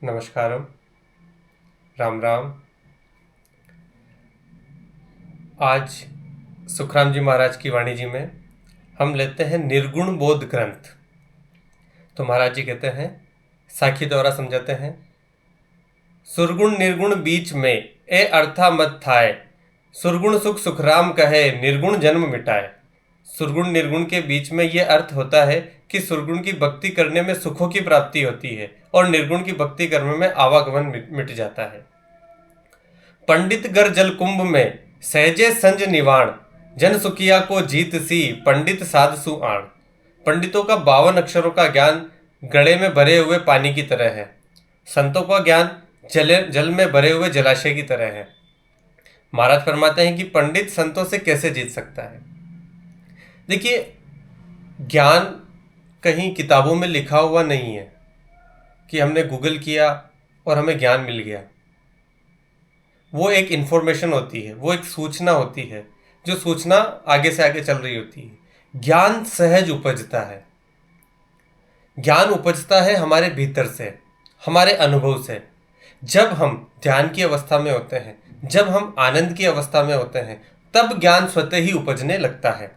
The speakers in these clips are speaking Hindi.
नमस्कारम। राम राम। आज सुखराम जी महाराज की वाणी जी में हम लेते हैं निर्गुण बोध ग्रंथ। तो महाराज जी कहते हैं, साखी द्वारा समझाते हैं। सुरगुण निर्गुण बीच में ए अर्था मत थाए, सुरगुण सुख सुखराम कहे निर्गुण जन्म मिटाए। सुरगुण निर्गुण के बीच में ये अर्थ होता है कि सुरगुण की भक्ति करने में सुखों की प्राप्ति होती है और निर्गुण की भक्ति करने में आवागमन मिट जाता है। पंडित गर जल कुंभ में सहजे संज निवाण, जन सुखिया को जीत सी पंडित साध सु आण। पंडितों का 52 अक्षरों का ज्ञान गड़े में भरे हुए पानी की तरह है। संतों का ज्ञान जल में भरे हुए जलाशय की तरह है। महाराज फरमाते हैं कि पंडित संतों से कैसे जीत सकता है। देखिए, ज्ञान कहीं किताबों में लिखा हुआ नहीं है कि हमने गूगल किया और हमें ज्ञान मिल गया। वो एक इन्फॉर्मेशन होती है, वो एक सूचना होती है, जो सूचना आगे से आगे चल रही होती है। ज्ञान सहज उपजता है। ज्ञान उपजता है हमारे भीतर से, हमारे अनुभव से। जब हम ध्यान की अवस्था में होते हैं, जब हम आनंद की अवस्था में होते हैं, तब ज्ञान स्वतः ही उपजने लगता है।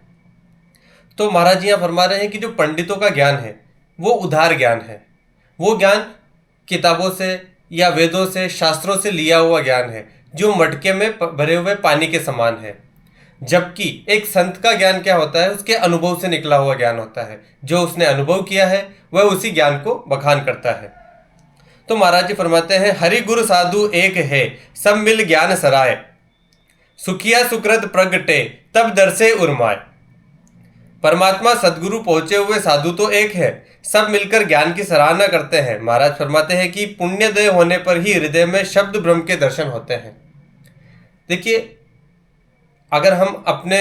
तो महाराज जी यहाँ फरमा रहे हैं कि जो पंडितों का ज्ञान है वो उधार ज्ञान है। वो ज्ञान किताबों से या वेदों से, शास्त्रों से लिया हुआ ज्ञान है, जो मटके में भरे हुए पानी के समान है। जबकि एक संत का ज्ञान क्या होता है, उसके अनुभव से निकला हुआ ज्ञान होता है। जो उसने अनुभव किया है वह उसी ज्ञान को बखान करता है। तो महाराज जी फरमाते हैं, हरि गुरु साधु एक है, सब मिल ज्ञान सराय, सुखिया सुकृत प्रगटे तब दरसे उर्माए। परमात्मा सदगुरु पहुंचे हुए साधु तो एक है, सब मिलकर ज्ञान की सराहना करते हैं। महाराज फरमाते हैं कि पुण्यदय होने पर ही हृदय में शब्द ब्रह्म के दर्शन होते हैं। देखिए, अगर हम अपने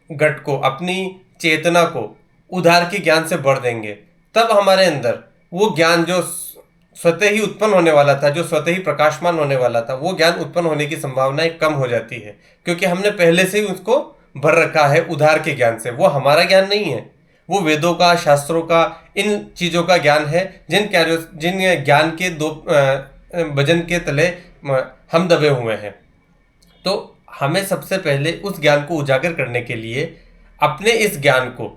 गट को, अपनी चेतना को उधार के ज्ञान से भर देंगे, तब हमारे अंदर वो ज्ञान जो स्वतः ही उत्पन्न होने वाला था, जो स्वतः ही प्रकाशमान होने वाला था, वो ज्ञान उत्पन्न होने की संभावनाएं कम हो जाती है, क्योंकि हमने पहले से ही उसको भर रखा है उधार के ज्ञान से। वो हमारा ज्ञान नहीं है, वो वेदों का, शास्त्रों का, इन चीज़ों का ज्ञान है, जिन ज्ञान के दो भजन के तले हम दबे हुए हैं। तो हमें सबसे पहले उस ज्ञान को उजागर करने के लिए अपने इस ज्ञान को,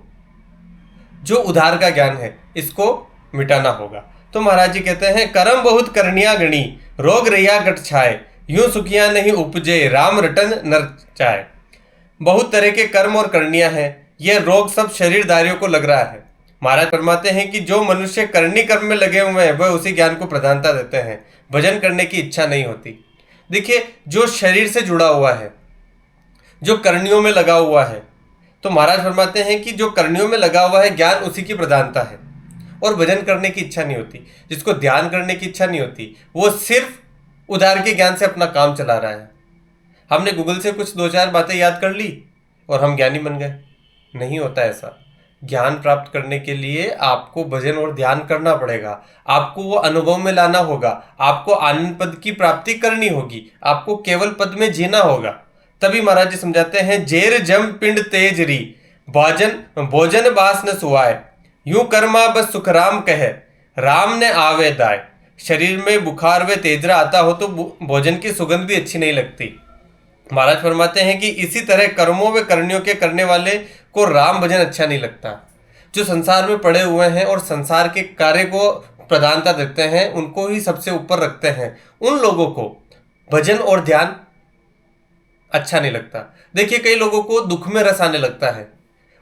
जो उधार का ज्ञान है, इसको मिटाना होगा। तो महाराज जी कहते हैं, कर्म बहुत करनिया गणी, रोग रैया गट छाए, यूं सुखिया नहीं उपजे राम रटन नर चाय। बहुत तरह के कर्म और करनियां हैं, यह रोग सब शरीरधारियों को लग रहा है। महाराज फरमाते हैं कि जो मनुष्य करनी कर्म में लगे हुए हैं, वह उसी ज्ञान को प्रधानता देते हैं, भजन करने की इच्छा नहीं होती। देखिए, जो शरीर से जुड़ा हुआ है, जो करनियों में लगा हुआ है, तो महाराज फरमाते हैं कि जो करनियों में लगा हुआ है, ज्ञान उसी की प्रधानता है और भजन करने की इच्छा नहीं होती। जिसको ध्यान करने की इच्छा नहीं होती, वो सिर्फ उधार के ज्ञान से अपना काम चला रहा है। हमने गूगल से कुछ 2-4 बातें याद कर ली और हम ज्ञानी बन गए। नहीं होता ऐसा। ज्ञान प्राप्त करने के लिए आपको भजन और ध्यान करना पड़ेगा, आपको वो अनुभव में लाना होगा, आपको आनंद पद की प्राप्ति करनी होगी, आपको केवल पद में जीना होगा। तभी महाराज जी समझाते हैं, जेर जम पिंड तेज री, भोजन बास न सुआए, यूं कर्मा बस सुखराम कहे राम ने आवे दाय। शरीर में बुखार व तेजरा आता हो तो भोजन की सुगंध भी अच्छी नहीं लगती। महाराज फरमाते हैं कि इसी तरह कर्मों व करनियों के करने वाले को राम भजन अच्छा नहीं लगता। जो संसार में पड़े हुए हैं और संसार के कार्य को प्रधानता देते हैं, उनको ही सबसे ऊपर रखते हैं, उन लोगों को भजन और ध्यान अच्छा नहीं लगता। देखिए, कई लोगों को दुख में रस आने लगता है।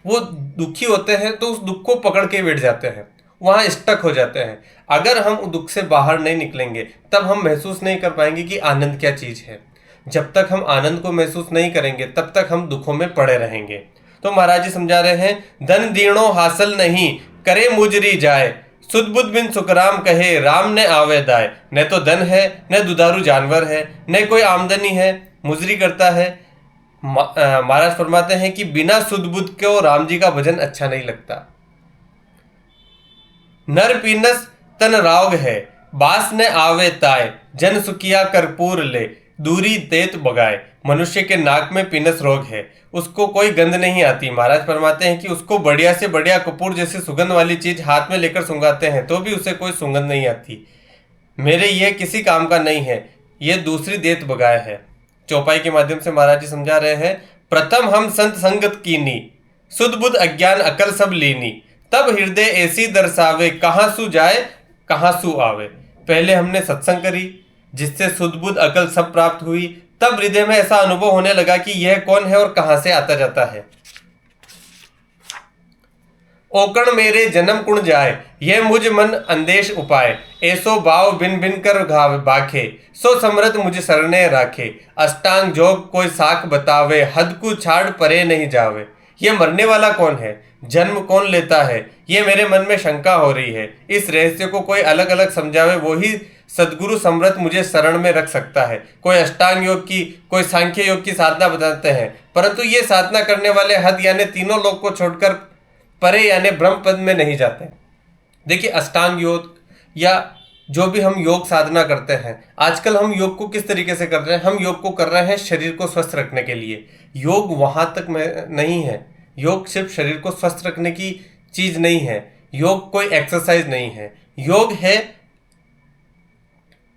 वो दुखी होते हैं तो उस दुख को पकड़ के बैठ जाते हैं, वहाँ स्टक हो जाते हैं। अगर हम दुख से बाहर नहीं निकलेंगे, तब हम महसूस नहीं कर पाएंगे कि आनंद क्या चीज़ है। जब तक हम आनंद को महसूस नहीं करेंगे, तब तक हम दुखों में पड़े रहेंगे। तो महाराज जी समझा रहे हैं, धन दीणो हासिल नहीं, करे मुजरी जाए, सुध बुद्ध बिन सुखराम कहे राम ने आवे दाय। न तो धन है, न दुधारू जानवर है, न कोई आमदनी है, मुजरी करता है। महाराज फरमाते हैं कि बिना सुध बुद्ध को राम जी का भजन अच्छा नहीं लगता। नर पीनस तन राग है, बास ने आवे ताय, जन सुखिया कर्पूर ले, दूरी देत बगाए। मनुष्य के नाक में पीनस रोग है, उसको कोई गंध नहीं आती। महाराज फरमाते हैं कि उसको बढ़िया से बढ़िया कपूर जैसी सुगंध वाली चीज हाथ में लेकर सुंघाते हैं तो भी उसे कोई सुगंध नहीं आती। मेरे ये किसी काम का नहीं है, ये दूसरी देत बगाए है। चौपाई के माध्यम से महाराज जी समझा रहे हैं, प्रथम हम संत संगत कीनी, सुध बुध अज्ञान अकल सब लीनी, तब हृदय ऐसी दर्शावे, कहाँ सु जाए कहाँ सु आवे। पहले हमने सत्संग करी, जिससे सुध बुध अकल सब प्राप्त हुई, तब हृदय में ऐसा अनुभव होने लगा कि यह कौन है और कहां से आता जाता है। ओकण मेरे जन्म कुण जाए, यह मुझ मन अंदेश उपाय, ऐसो भाव बिन बिन कर घाव बाखे, सो समृत मुझ सरने राखे, अष्टांग जोग कोई साख बतावे, हद को छाड़ परे नहीं जावे। ये मरने वाला कौन है, जन्म कौन लेता है, ये मेरे मन में शंका हो रही है। इस रहस्य को कोई अलग अलग समझावे, वो ही सदगुरु समृत मुझे शरण में रख सकता है। कोई अष्टांग योग की, कोई सांख्य योग की साधना बताते हैं, परंतु ये साधना करने वाले हद यानी तीनों लोग को छोड़कर परे यानी ब्रह्म पद में नहीं जाते। देखिए, अष्टांग योग या जो भी हम योग साधना करते हैं, आजकल हम योग को किस तरीके से कर रहे हैं, हम योग को कर रहे हैं शरीर को स्वस्थ रखने के लिए। योग वहां तक नहीं है। योग सिर्फ शरीर को स्वस्थ रखने की चीज नहीं है, योग कोई एक्सरसाइज नहीं है। योग है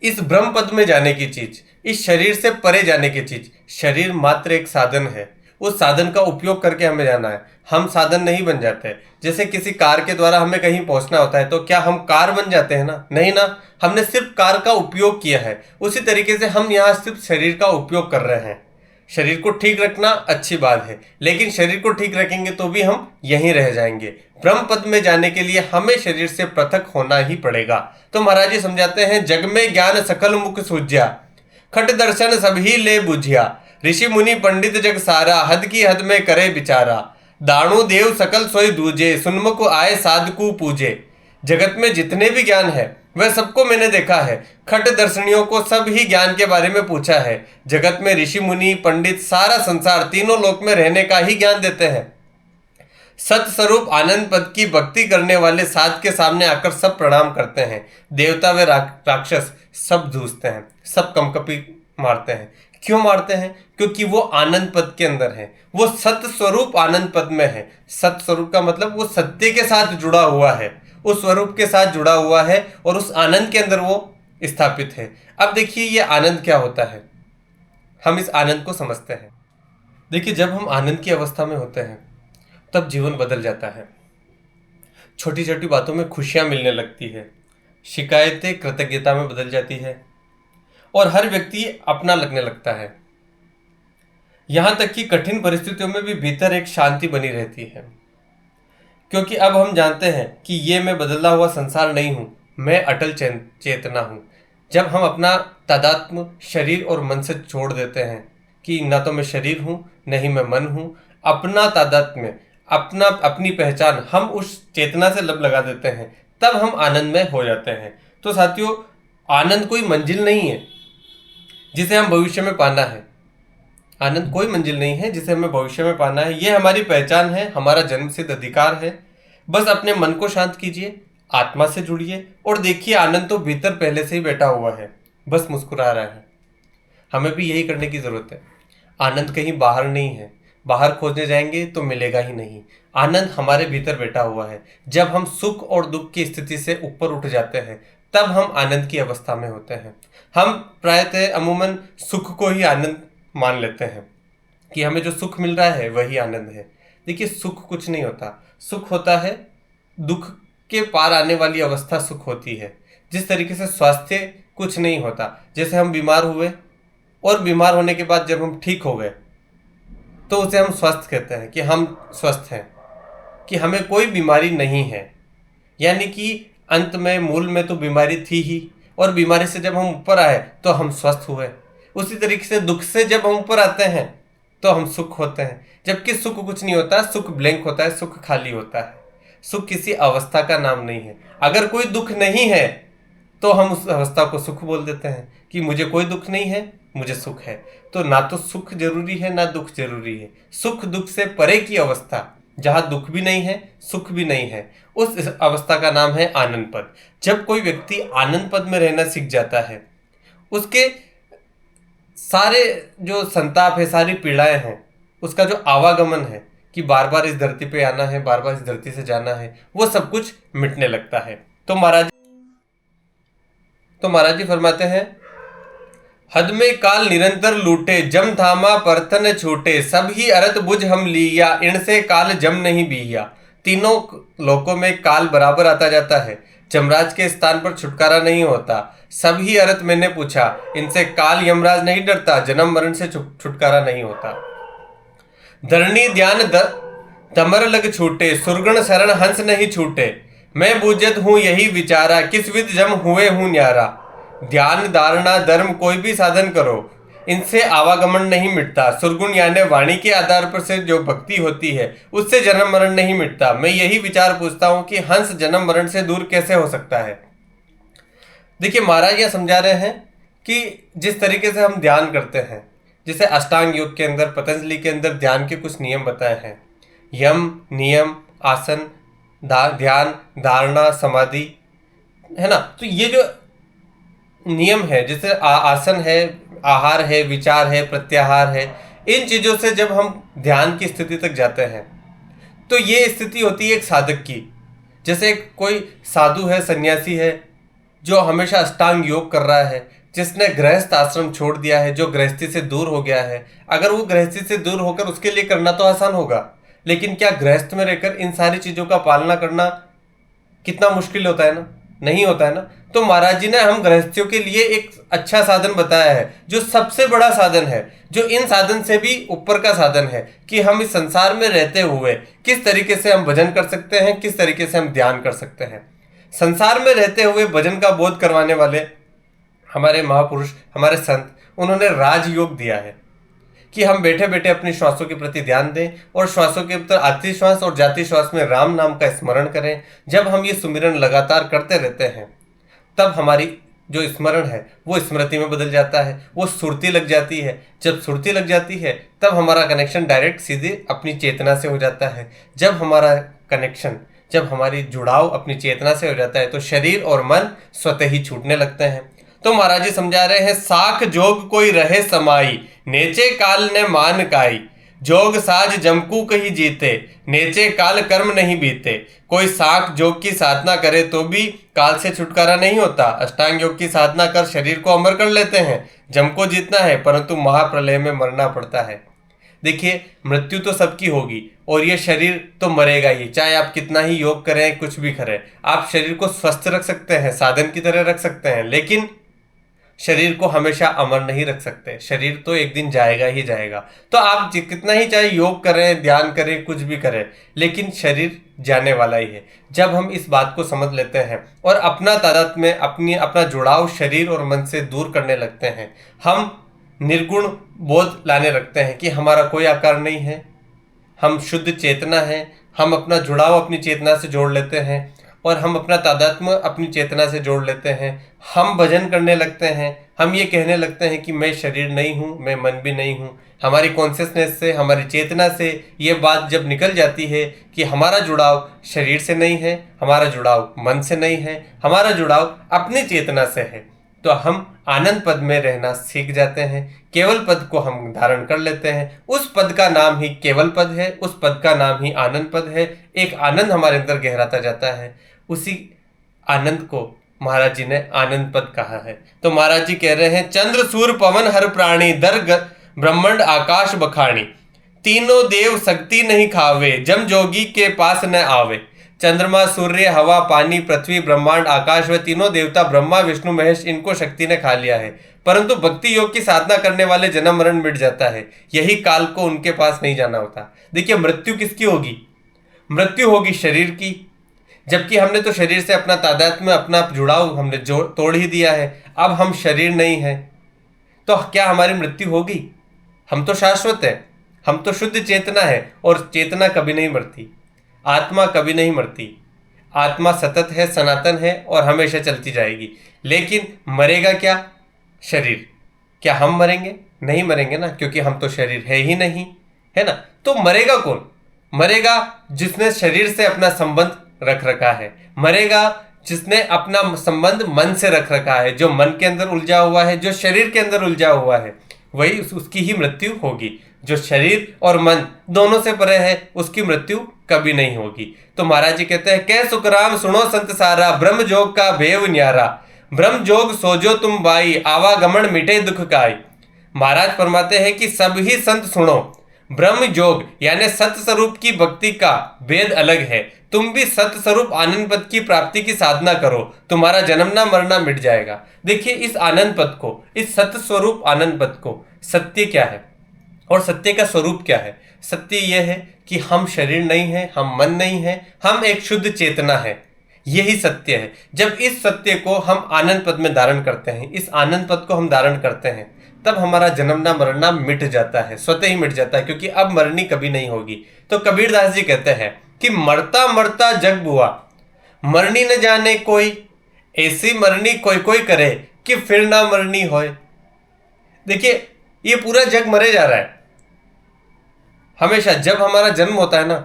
इस ब्रह्म पद में जाने की चीज, इस शरीर से परे जाने की चीज। शरीर मात्र एक साधन है, उस साधन का उपयोग करके हमें जाना है। हम साधन नहीं बन जाते। जैसे किसी कार के द्वारा हमें कहीं पहुंचना होता है, तो क्या हम कार बन जाते हैं ना? नहीं ना, हमने सिर्फ कार का उपयोग किया है। उसी तरीके से हम यहाँ सिर्फ शरीर का उपयोग कर रहे हैं। शरीर को ठीक रखना अच्छी बात है, लेकिन शरीर को ठीक रखेंगे तो भी हम यहीं रह जाएंगे। ब्रह्म पद में जाने के लिए हमें शरीर से पृथक होना ही पड़ेगा। तो महाराज जी समझाते हैं, जग में ज्ञान सकल मुख सूझ्या, खट दर्शन सभी ले बुझिया, ऋषि मुनि पंडित जग सारा, हद की हद में करे विचारा, दाणु देव सकल सोई दूजे, सुनमुख आए साधकु पूजे। जगत में जितने भी ज्ञान है वह सबको मैंने देखा है। खट दर्शनियों को सब ही ज्ञान के बारे में पूछा है। जगत में ऋषि मुनि पंडित सारा संसार तीनों लोक में रहने का ही ज्ञान देते हैं। सत स्वरूप आनंद पद की भक्ति करने वाले साध के सामने आकर सब प्रणाम करते हैं। देवता व राक्षस सब जूझते हैं, सब कंपकपी मारते हैं। क्यों मारते हैं? क्योंकि वो आनंद पद के अंदर है, वो सत स्वरूप आनंद पद में है। सत स्वरूप का मतलब वो सत्य के साथ जुड़ा हुआ है, उस स्वरूप के साथ जुड़ा हुआ है और उस आनंद के अंदर वो स्थापित है। अब देखिए, ये आनंद क्या होता है, हम इस आनंद को समझते हैं। देखिए, जब हम आनंद की अवस्था में होते हैं तब जीवन बदल जाता है। छोटी छोटी बातों में खुशियां मिलने लगती है, शिकायतें कृतज्ञता में बदल जाती है और हर व्यक्ति अपना लगने लगता है। यहां तक कि कठिन परिस्थितियों में भी भीतर एक शांति बनी रहती है, क्योंकि अब हम जानते हैं कि ये मैं बदला हुआ संसार नहीं हूं, मैं अटल चेतना हूं। जब हम अपना तादात्म्य शरीर और मन से छोड़ देते हैं कि ना तो मैं शरीर हूं न ही मैं मन हूं, अपना तादात्म्य, अपनी पहचान हम उस चेतना से लब लगा देते हैं, तब हम आनंद में हो जाते हैं। तो साथियों, आनंद कोई मंजिल नहीं है जिसे हम भविष्य में पाना है। आनंद कोई मंजिल नहीं है जिसे हमें भविष्य में पाना है। यह हमारी पहचान है, हमारा जन्मसिद्ध अधिकार है। बस अपने मन को शांत कीजिए, आत्मा से जुड़िए और देखिए, आनंद तो भीतर पहले से ही बैठा हुआ है, बस मुस्कुरा रहा है। हमें भी यही करने की जरूरत है। आनंद कहीं बाहर नहीं है, बाहर खोजने जाएंगे तो मिलेगा ही नहीं। आनंद हमारे भीतर बैठा हुआ है। जब हम सुख और दुख की स्थिति से ऊपर उठ जाते हैं तब हम आनंद की अवस्था में होते हैं। हम प्रायतः अमूमन सुख को ही आनंद मान लेते हैं कि हमें जो सुख मिल रहा है वही आनंद है। देखिए, सुख कुछ नहीं होता। सुख होता है दुख के पार आने वाली अवस्था सुख होती है। जिस तरीके से स्वास्थ्य कुछ नहीं होता, जैसे हम बीमार हुए और बीमार होने के बाद जब हम ठीक हो गए तो उसे हम स्वस्थ कहते हैं, कि हम स्वस्थ हैं, कि हमें कोई बीमारी नहीं है। यानी कि अंत में मूल में तो बीमारी थी ही, और बीमारी से जब हम ऊपर आए तो हम स्वस्थ हुए। उसी तरीके से दुख से जब हम ऊपर आते हैं तो हम सुख होते हैं। जबकि सुख कुछ नहीं होता, सुख ब्लैंक होता है, सुख खाली होता है। सुख किसी अवस्था का नाम नहीं है। अगर कोई दुख नहीं है तो हम उस अवस्था को सुख बोल देते हैं कि मुझे कोई दुख नहीं है, मुझे सुख है। तो ना तो सुख जरूरी है ना दुख जरूरी है। सुख दुख से परे की अवस्था, जहां दुख भी नहीं है सुख भी नहीं है, उस अवस्था का नाम है आनंद पद। जब कोई व्यक्ति आनंद पद में रहना सीख जाता है, उसके सारे जो संताप है, सारी पीड़ाएं हैं, उसका जो आवागमन है कि बार बार इस धरती पे आना है, बार बार इस धरती से जाना है, वो सब कुछ मिटने लगता है। तो महाराज तो महाराज जी फरमाते हैं, हद में काल निरंतर लूटे, जम थामा परतन छूटे, सब ही अरत बुझ हम लिया, इनसे काल जम नहीं बिया। तीनों लोकों में काल बराबर आता जाता है, जमराज के स्थान पर छुटकारा नहीं होता। सब ही अरत मैंने पूछा, इनसे काल यमराज नहीं डरता, जन्म मरण से छुटकारा नहीं होता। धरणी ध्यान दमर लग छूटे, सुरगण शरण हंस नहीं छूटे, मैं बूझत हूँ यही विचारा, किस विद जम हुए हूँ न्यारा। ध्यान धारणा धर्म कोई भी साधन करो, इनसे आवागमन नहीं मिटता। सुरगुण यानी वाणी के आधार पर से जो भक्ति होती है उससे जन्म मरण नहीं मिटता। मैं यही विचार पूछता हूँ कि हंस जन्म मरण से दूर कैसे हो सकता है। देखिए महाराज यह समझा रहे हैं कि जिस तरीके से हम ध्यान करते हैं, जैसे अष्टांग योग के अंदर, पतंजलि के अंदर ध्यान के कुछ नियम बताए हैं, यम, नियम, आसन, ध्यान, धारणा, समाधि, है ना। तो ये जो नियम है, जैसे आसन है, आहार है, विचार है, प्रत्याहार है, इन चीज़ों से जब हम ध्यान की स्थिति तक जाते हैं तो ये स्थिति होती है एक साधक की। जैसे कोई साधु है, सन्यासी है, जो हमेशा अष्टांग योग कर रहा है, जिसने गृहस्थ आश्रम छोड़ दिया है, जो गृहस्थी से दूर हो गया है। अगर वो गृहस्थी से दूर होकर, उसके लिए करना तो आसान होगा, लेकिन क्या गृहस्थ में रहकर इन सारी चीज़ों का पालना करना कितना मुश्किल होता है ना, नहीं होता है ना। तो महाराज जी ने हम गृहस्थियों के लिए एक अच्छा साधन बताया है, जो सबसे बड़ा साधन है, जो इन साधन से भी ऊपर का साधन है, कि हम इस संसार में रहते हुए किस तरीके से हम भजन कर सकते हैं, किस तरीके से हम ध्यान कर सकते हैं। संसार में रहते हुए भजन का बोध करवाने वाले हमारे महापुरुष, हमारे संत, उन्होंने राजयोग दिया है कि हम बैठे बैठे अपनी श्वासों के प्रति ध्यान दें और श्वासों के ऊपर आती श्वास और जाती श्वास में राम नाम का स्मरण करें। जब हम ये सुमिरन लगातार करते रहते हैं तब हमारी जो स्मरण है वो स्मृति में बदल जाता है, वो सुरती लग जाती है। जब सुरती लग जाती है तब हमारा कनेक्शन डायरेक्ट सीधे अपनी चेतना से हो जाता है। जब हमारा कनेक्शन, जब हमारी जुड़ाव अपनी चेतना से हो जाता है तो शरीर और मन स्वतः ही छूटने लगते हैं। तो महाराज जी समझा रहे हैं, साख जोग कोई रहे समाई, नेचे काल ने मान काई, जोग साज जमकू कही जीते, नेचे काल कर्म नहीं बीते। कोई साख जोग की साधना करे तो भी काल से छुटकारा नहीं होता। अष्टांग योग की साधना कर शरीर को अमर कर लेते हैं, जम को जीतना है, परंतु महाप्रलय में मरना पड़ता है। देखिए, मृत्यु तो सबकी होगी और ये शरीर तो मरेगा ही, चाहे आप कितना ही योग करें, कुछ भी करें। आप शरीर को स्वस्थ रख सकते हैं, साधन की तरह रख सकते हैं, लेकिन शरीर को हमेशा अमर नहीं रख सकते। शरीर तो एक दिन जाएगा ही जाएगा। तो आप कितना ही चाहे योग करें, ध्यान करें, कुछ भी करें, लेकिन शरीर जाने वाला ही है। जब हम इस बात को समझ लेते हैं और अपना तादात्म्य में अपना जुड़ाव शरीर और मन से दूर करने लगते हैं, हम निर्गुण बोध लाने लगते हैं कि हमारा कोई आकार नहीं है, हम शुद्ध चेतना है। हम अपना जुड़ाव अपनी चेतना से जोड़ लेते हैं और हम अपना तादात्म्य अपनी चेतना से जोड़ लेते हैं। हम भजन करने लगते हैं, हम ये कहने लगते हैं कि मैं शरीर नहीं हूँ, मैं मन भी नहीं हूँ। हमारी कॉन्शियसनेस से, हमारी चेतना से ये बात जब निकल जाती है कि हमारा जुड़ाव शरीर से नहीं है, हमारा जुड़ाव मन से नहीं है, हमारा जुड़ाव अपनी चेतना से है, तो हम आनंद पद में रहना सीख जाते हैं। केवल पद को हम धारण कर लेते हैं। उस पद का नाम ही केवल पद है, उस पद का नाम ही आनंद पद है। एक आनंद हमारे अंदर गहराता जाता है। उसी आनंद को महाराज जी ने आनंद पद कहा है। तो महाराज जी कह रहे हैं, चंद्र सूर्य पवन हर प्राणी, दर ब्रह्मांड आकाश बखानी, तीनों देव शक्ति नहीं खावे, जम जोगी के पास न आवे। चंद्रमा, सूर्य, हवा, पानी, पृथ्वी, ब्रह्मांड, आकाश व तीनों देवता ब्रह्मा विष्णु महेश, इनको शक्ति ने खा लिया है, परंतु भक्ति योग की साधना करने वाले जन्म मरण मिट जाता है। यही काल को उनके पास नहीं जाना होता। देखिए, मृत्यु किसकी होगी? मृत्यु होगी शरीर की, जबकि हमने तो शरीर से अपना तादात्म्य, अपना जुड़ाव हमने तोड़ ही दिया है। अब हम शरीर नहीं है तो क्या हमारी मृत्यु होगी? हम तो शाश्वत है, हम तो शुद्ध चेतना है और चेतना कभी नहीं मरती, आत्मा कभी नहीं मरती। आत्मा सतत है, सनातन है और हमेशा चलती जाएगी। लेकिन मरेगा क्या? शरीर। क्या हम मरेंगे? नहीं मरेंगे ना, क्योंकि हम तो शरीर है ही नहीं, है ना। तो मरेगा कौन? मरेगा जिसने शरीर से अपना संबंध रख रखा है, मरेगा जिसने अपना संबंध मन से रख रखा है। जो मन के अंदर उलझा हुआ है, जो शरीर के अंदर उलझा हुआ है, वही उसकी ही मृत्यु होगी। जो शरीर और मन दोनों से परे है, उसकी मृत्यु कभी नहीं होगी। तो महाराज जी कहते हैं, कह सुखराम सुनो संत सारा, ब्रह्म जोग का भेव न्यारा, ब्रह्म जोग सोजो तुम बाई, आवागमन मिटे दुख काई। महाराज फरमाते हैं कि सब ही संत सुनो, ब्रह्म योग यानी सत्य स्वरूप की भक्ति का वेद अलग है। तुम भी सत्य स्वरूप आनंद पद की प्राप्ति की साधना करो, तुम्हारा जन्मना मरना मिट जाएगा। देखिए इस आनंद पद को, इस सत्य स्वरूप आनंद पद को, सत्य क्या है और सत्य का स्वरूप क्या है? सत्य यह है कि हम शरीर नहीं है, हम मन नहीं है, हम एक शुद्ध चेतना है। यही सत्य है। जब इस सत्य को हम आनंद पद में धारण करते हैं, इस आनंद पद को हम धारण करते हैं, तब हमारा जन्मना मरना मिट जाता है, स्वतः ही मिट जाता है, क्योंकि अब मरनी कभी नहीं होगी। तो कबीरदास जी कहते हैं कि मरता मरता जग बुआ, मरनी न जाने कोई, ऐसी मरनी कोई कोई करे कि फिर ना मरनी होए। देखिए ये पूरा जग मरे जा रहा है। हमेशा जब हमारा जन्म होता है ना,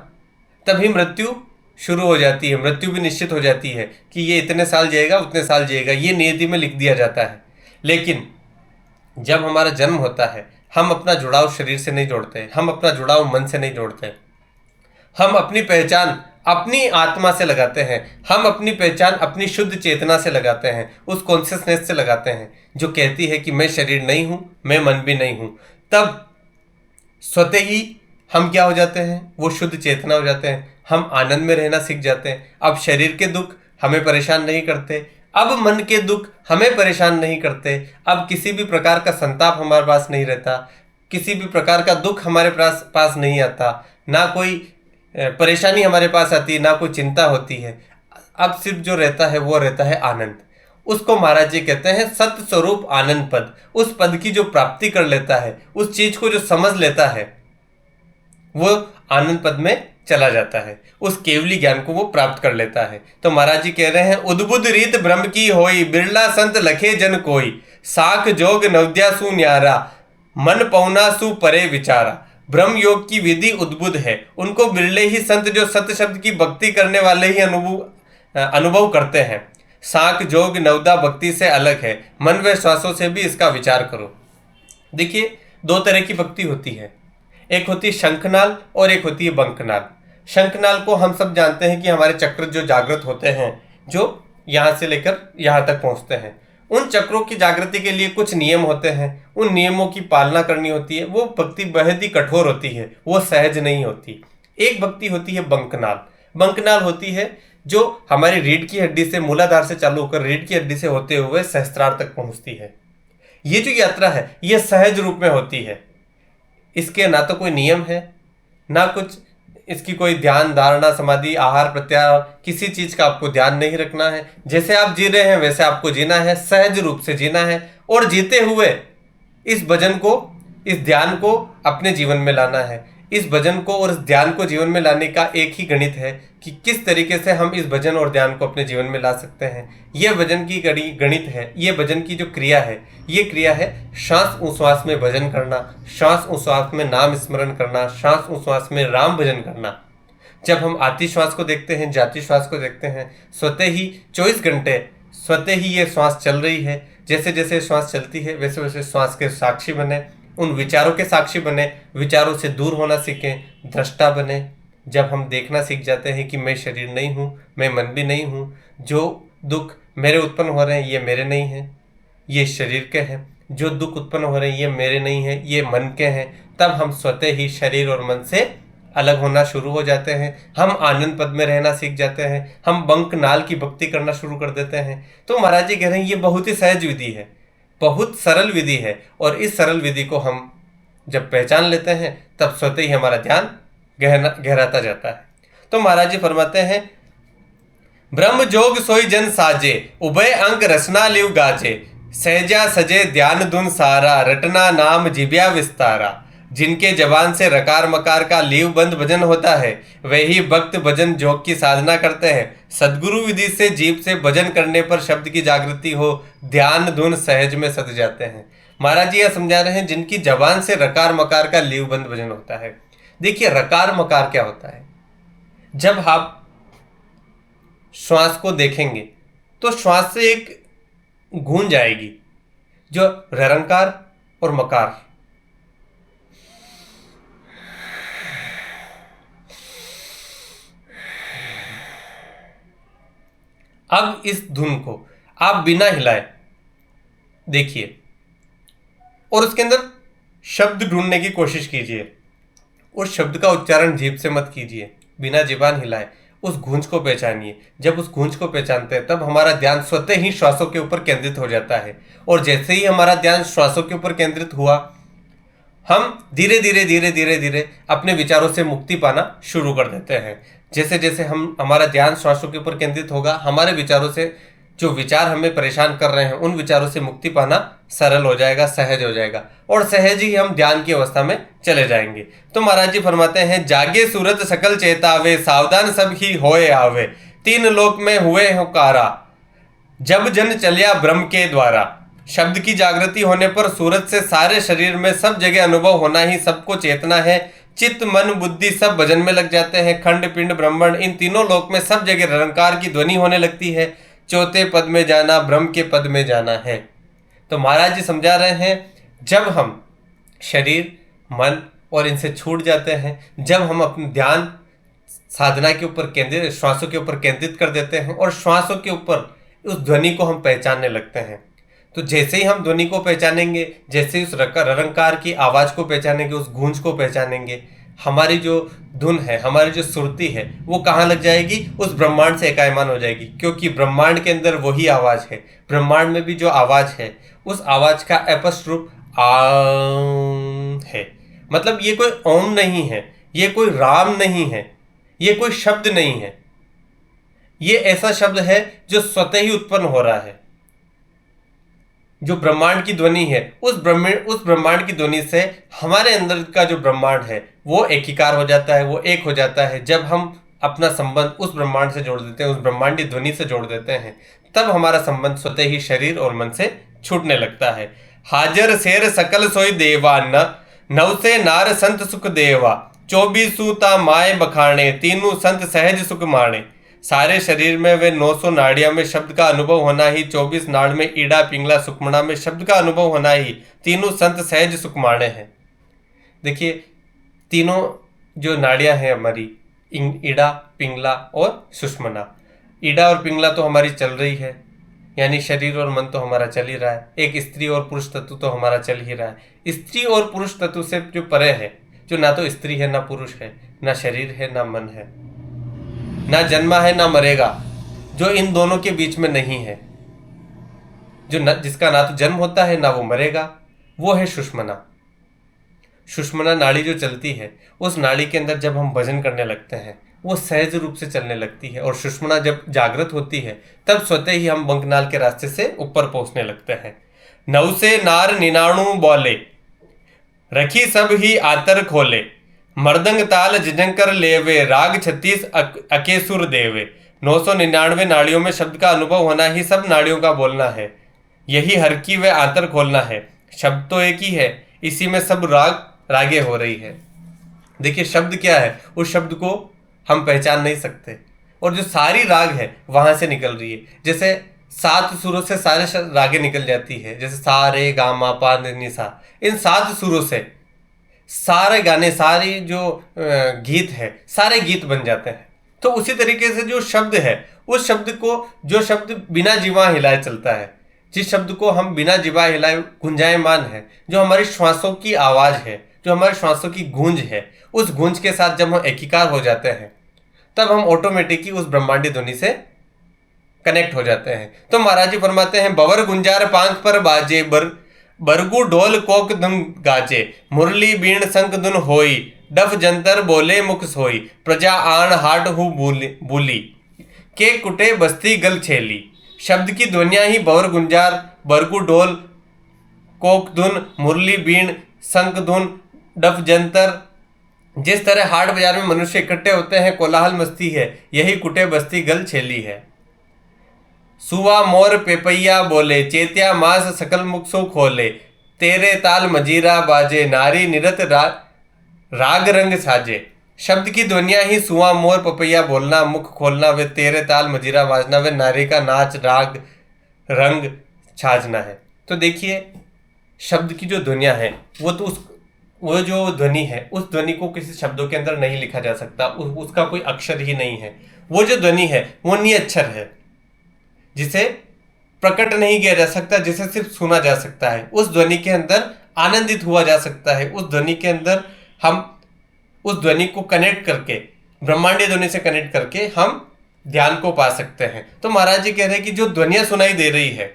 तभी मृत्यु शुरू हो जाती है। मृत्यु भी निश्चित हो जाती है कि ये इतने साल जिएगा, उतने साल जिएगा, ये नियति में लिख दिया जाता है। लेकिन जब हमारा जन्म होता है, हम अपना जुड़ाव शरीर से नहीं जोड़ते, हम अपना जुड़ाव मन से नहीं जोड़ते, हम अपनी पहचान अपनी आत्मा से लगाते हैं, हम अपनी पहचान अपनी शुद्ध चेतना से लगाते हैं, उस कॉन्शियसनेस से लगाते हैं जो कहती है कि मैं शरीर नहीं हूं, मैं मन भी नहीं हूं। तब स्वतः ही हम क्या हो जाते हैं? वो शुद्ध चेतना हो जाते हैं, हम आनंद में रहना सीख जाते हैं। अब शरीर के दुख हमें परेशान नहीं करते, अब मन के दुख हमें परेशान नहीं करते, अब किसी भी प्रकार का संताप हमारे पास नहीं रहता, किसी भी प्रकार का दुख हमारे पास नहीं आता, ना कोई परेशानी हमारे पास आती है, ना कोई चिंता होती है। अब सिर्फ जो रहता है वो रहता है आनंद। उसको महाराज जी कहते हैं सत्य स्वरूप आनंद पद। उस पद की जो प्राप्ति कर लेता है, उस चीज को जो समझ लेता है, वो आनंद पद में चला जाता है, उस केवली ज्ञान को वो प्राप्त कर लेता है। तो महाराज जी कह रहे हैं उद्बुद्ध रीत ब्रह्म की होई, बिरला संत लखे जन कोई, साख जोग नवद्या सु न्यारा, मन पौना सु परे विचारा। ब्रह्म योग की विधि उद्बुद्ध है, उनको बिरले ही संत जो सत्य शब्द की भक्ति करने वाले ही अनुभव करते हैं। साख जोग नवदा भक्ति से अलग है, मन व श्वासों से भी इसका विचार करो। देखिए दो तरह की भक्ति होती है, एक होती है शंखनाल और एक होती है बंकनाल। शंखनाल को हम सब जानते हैं कि हमारे चक्र जो जागृत होते हैं, जो यहाँ से लेकर यहाँ तक पहुँचते हैं, उन चक्रों की जागृति के लिए कुछ नियम होते हैं, उन नियमों की पालना करनी होती है। वो भक्ति बेहद ही कठोर होती है, वो सहज नहीं होती। एक भक्ति होती है बंकनाल। बंकनाल होती है जो हमारी रीढ़ की हड्डी से, मूलाधार से चालू होकर रीढ़ की हड्डी से होते हुए सहस्त्रार तक पहुंचती है। ये जो यात्रा है ये सहज रूप में होती है। इसके ना तो कोई नियम है, ना कुछ इसकी कोई ध्यान धारणा समाधि आहार प्रत्याहार, किसी चीज का आपको ध्यान नहीं रखना है। जैसे आप जी रहे हैं वैसे आपको जीना है, सहज रूप से जीना है, और जीते हुए इस भजन को, इस ध्यान को अपने जीवन में लाना है। इस भजन को और इस ध्यान को जीवन में लाने का एक ही गणित है कि किस तरीके से हम इस भजन और ध्यान को अपने जीवन में ला सकते हैं। यह भजन की गणित है, यह भजन की जो क्रिया है, ये क्रिया है श्वास उश्वास में भजन करना, श्वास उश्वास में नाम स्मरण करना, श्वास उश्वास में राम भजन करना। जब हम आती श्वास को देखते हैं, जाति श्वास को देखते हैं, स्वतः ही 24 घंटे स्वतः ही ये श्वास चल रही है। जैसे जैसे श्वास चलती है वैसे वैसे श्वास के साक्षी बने, उन विचारों के साक्षी बने, विचारों से दूर होना सीखें, दृष्टा बने। जब हम देखना सीख जाते हैं कि मैं शरीर नहीं हूँ, मैं मन भी नहीं हूँ, जो दुख मेरे उत्पन्न हो रहे हैं ये मेरे नहीं हैं, ये शरीर के हैं, जो दुख उत्पन्न हो रहे हैं ये मेरे नहीं हैं, ये मन के हैं, तब हम स्वतः ही शरीर और मन से अलग होना शुरू हो जाते हैं। हम आनंद पद में रहना सीख जाते हैं, हम बंक नाल की भक्ति करना शुरू कर देते हैं। तो महाराज जी कह रहे हैं ये बहुत ही सहज विधि है, बहुत सरल विधि है, और इस सरल विधि को हम जब पहचान लेते हैं तब स्वतः ही हमारा ध्यान गहराता जाता है। तो महाराज जी फरमाते हैं ब्रह्म जोग सोई जन साजे, उभय अंक रचना लिव गाजे, सहजा सजे ध्यान धुन सारा, रटना नाम जिब्या विस्तारा। जिनके जबान से रकार मकार का लीव बंद भजन होता है वही भक्त भजन जोग की साधना करते हैं। सदगुरु विधि से जीव से भजन करने पर शब्द की जागृति हो, ध्यान धुन सहज में सद जाते हैं। महाराज जी यह समझा रहे हैं जिनकी जबान से रकार मकार का लीव बंद भजन होता है। देखिए रकार मकार क्या होता है? जब आप श्वास को देखेंगे तो श्वास से एक गूंज आएगी जो ररंकार और मकार। अब इस धुन को आप बिना हिलाए देखिए और उसके अंदर शब्द ढूंढने की कोशिश कीजिए। उस शब्द का उच्चारण जीभ से मत कीजिए, बिना जीभान हिलाए उस गूंज को पहचानिए। जब उस गूंज को पहचानते हैं तब हमारा ध्यान स्वतः ही श्वासों के ऊपर केंद्रित हो जाता है, और जैसे ही हमारा ध्यान श्वासों के ऊपर केंद्रित हुआ, हम धीरे धीरे धीरे धीरे धीरे अपने विचारों से मुक्ति पाना शुरू कर देते हैं। जैसे जैसे हमारा ध्यान श्वासों के ऊपर केंद्रित होगा, हमारे विचारों से, जो विचार हमें परेशान कर रहे हैं, उन विचारों से मुक्ति पाना सरल हो जाएगा, सहज हो जाएगा, और सहज ही हम ध्यान की अवस्था में चले जाएंगे। तो महाराज जी फरमाते हैं, जागे सूरत सकल चेतावे, सावधान सब ही होए आवे, तीन लोक में हुए हो कारा, जब जन चलिया ब्रह्म के द्वारा। शब्द की जागृति होने पर सूरत से सारे शरीर में सब जगह अनुभव होना ही सबको चेतना है। चित्त मन बुद्धि सब भजन में लग जाते हैं। खंड पिंड ब्रह्मंड इन तीनों लोक में सब जगह निरंकार की ध्वनि होने लगती है। चौथे पद में जाना ब्रह्म के पद में जाना है। तो महाराज जी समझा रहे हैं, जब हम शरीर मन और इनसे छूट जाते हैं, जब हम अपने ध्यान साधना के ऊपर केंद्रित, श्वासों के ऊपर केंद्रित कर देते हैं और श्वासों के ऊपर उस ध्वनि को हम पहचानने लगते हैं, तो जैसे ही हम ध्वनि को पहचानेंगे, जैसे ही उस ररंकार की आवाज को पहचानेंगे, उस गूंज को पहचानेंगे, हमारी जो धुन है, हमारी जो सुरती है, वो कहाँ लग जाएगी? उस ब्रह्मांड से एकायमान हो जाएगी। क्योंकि ब्रह्मांड के अंदर वही आवाज है। ब्रह्मांड में भी जो आवाज है, उस आवाज का अपस्थ रूप आम है। मतलब ये कोई ओम नहीं है, ये कोई राम नहीं है, ये कोई शब्द नहीं है, ये ऐसा शब्द है जो स्वतः ही उत्पन्न हो रहा है। जो ब्रह्मांड की ध्वनि है, उस ब्रह्मांड की ध्वनि से हमारे अंदर का जो ब्रह्मांड है वो एकीकार हो जाता है, वो एक हो जाता है। जब हम अपना संबंध उस ब्रह्मांड से जोड़ देते हैं, उस ब्रह्मांडी ध्वनि से जोड़ देते हैं, तब हमारा संबंध स्वतः ही शरीर और मन से छूटने लगता है। हाजर शेर सकल सोई देवा, न नव से नार संत सुख देवा, 24 सूता माए बखाने, तीनों संत सहज सुख माणे। सारे शरीर में वे 900 नाड़ियां में शब्द का अनुभव होना ही, 24 नाड़ में ईड़ा पिंगला सुखमणा में शब्द का अनुभव होना ही, तीनों संत सहज सुख माणे हैं। देखिए, तीनों जो नाड़ियां हैं हमारी, ईड़ा पिंगला और सुषमना। ईड़ा और पिंगला तो हमारी चल रही है, यानी शरीर और मन तो हमारा चल ही रहा है। एक स्त्री और पुरुष तत्व तो हमारा चल ही रहा है। स्त्री और पुरुष तत्व से जो परे है, जो ना तो स्त्री है ना पुरुष है, ना शरीर है ना मन है, ना जन्मा है ना मरेगा, जो इन दोनों के बीच में नहीं है, जिसका ना तो जन्म होता है ना वो मरेगा, वो है सुषमना। सुषमना नाड़ी जो चलती है, उस नाड़ी के अंदर जब हम भजन करने लगते हैं, वो सहज रूप से चलने लगती है। और सुषमना जब जागृत होती है, तब स्वतः ही हम बंकनाल के रास्ते से ऊपर पहुंचने लगते हैं। नव से नार निनाणु बोले, रखी सब ही आतर खोले, मर्दंग ताल जिजंकर लेवे, राग 36 अकेसुर देवे। 999 नाड़ियों में शब्द का अनुभव होना ही सब नाड़ियों का बोलना है। यही हर की व आंतर खोलना है। शब्द तो एक ही है, इसी में सब रागे हो रही है। देखिए, शब्द क्या है? उस शब्द को हम पहचान नहीं सकते, और जो सारी राग है वहां से निकल रही है। जैसे 7 सुरों से सारे रागे निकल जाती है, जैसे सा रे गा मा पा नि सा। इन 7 सुरों से सारे गाने, सारी जो गीत है, सारे गीत बन जाते हैं। तो उसी तरीके से जो शब्द है, उस शब्द को, जो शब्द बिना जीवा हिलाए चलता है, जिस शब्द को हम बिना जीवा हिलाए गुंजायमान है, जो हमारी श्वासों की आवाज है, जो हमारे श्वासों की गूंज है, उस गूंज के साथ जब हम एकीकार हो जाते हैं, तब हम ऑटोमेटिकली उस ब्रह्मांडी ध्वनि से कनेक्ट हो जाते हैं। तो महाराज जी फरमाते हैं, बवर गुंजार पांख पर बाजे, बरगु ढोल कोक धुन गाजे, मुरली बीण शंख धुन होई, डफ जंतर बोले मुख सोई, प्रजा आन हाट हु बोली, के कुटे बस्ती गल छेली। शब्द की ध्वनियां ही बवर गुंजार, बरगु ढोल कोक धुन, मुरली बीण शंख धुन, डफ जंतर, जिस तरह हाट बाजार में मनुष्य इकट्ठे होते हैं, कोलाहल मस्ती है, यही कुटे बस्ती गल छेली है। सुवा मोर पेपैया बोले, चेत्या मास सकल मुख सो खोले, तेरे ताल मजीरा बाजे, नारी निरत राग रंग साजे। शब्द की ध्वनियां ही सुवा मोर पपैया बोलना, मुख खोलना, वे तेरे ताल मजीरा बाजना, वे नारी का नाच राग रंग छाजना है। तो देखिए, शब्द की जो ध्वनियां हैं, वो जो ध्वनि है, उस ध्वनि को किसी शब्दों के अंदर नहीं लिखा जा सकता, उसका कोई अक्षर ही नहीं है। वो जो ध्वनि है वो निअक्षर है, जिसे प्रकट नहीं किया जा सकता, जिसे सिर्फ सुना जा सकता है। उस ध्वनि के अंदर आनंदित हुआ जा सकता है। उस ध्वनि के अंदर हम उस ध्वनि को कनेक्ट करके, ब्रह्मांडीय ध्वनि से कनेक्ट करके हम ध्यान को पा सकते हैं। तो महाराज जी कह रहे हैं कि जो ध्वनियां सुनाई दे रही है,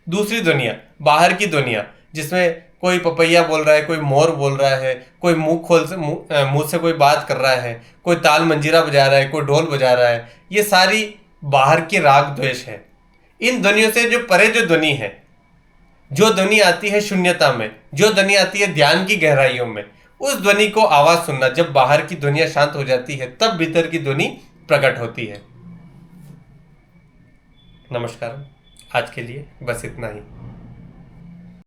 दूसरी ध्वनियां, बाहर की ध्वनियां, जिसमें कोई पपैया बोल रहा है, कोई मोर बोल रहा है, कोई मुंह से कोई बात कर रहा है, कोई ताल मंजीरा बजा रहा है, कोई ढोल बजा रहा है, ये सारी बाहर के राग द्वेष है। इन ध्वनियों से जो परे जो ध्वनि है, जो ध्वनि आती है शून्यता में, जो ध्वनि आती है ध्यान की गहराइयों में, उस ध्वनि को आवाज सुनना। जब बाहर की ध्वनियां शांत हो जाती है, तब भीतर की ध्वनि प्रकट होती है। नमस्कार, आज के लिए बस इतना ही।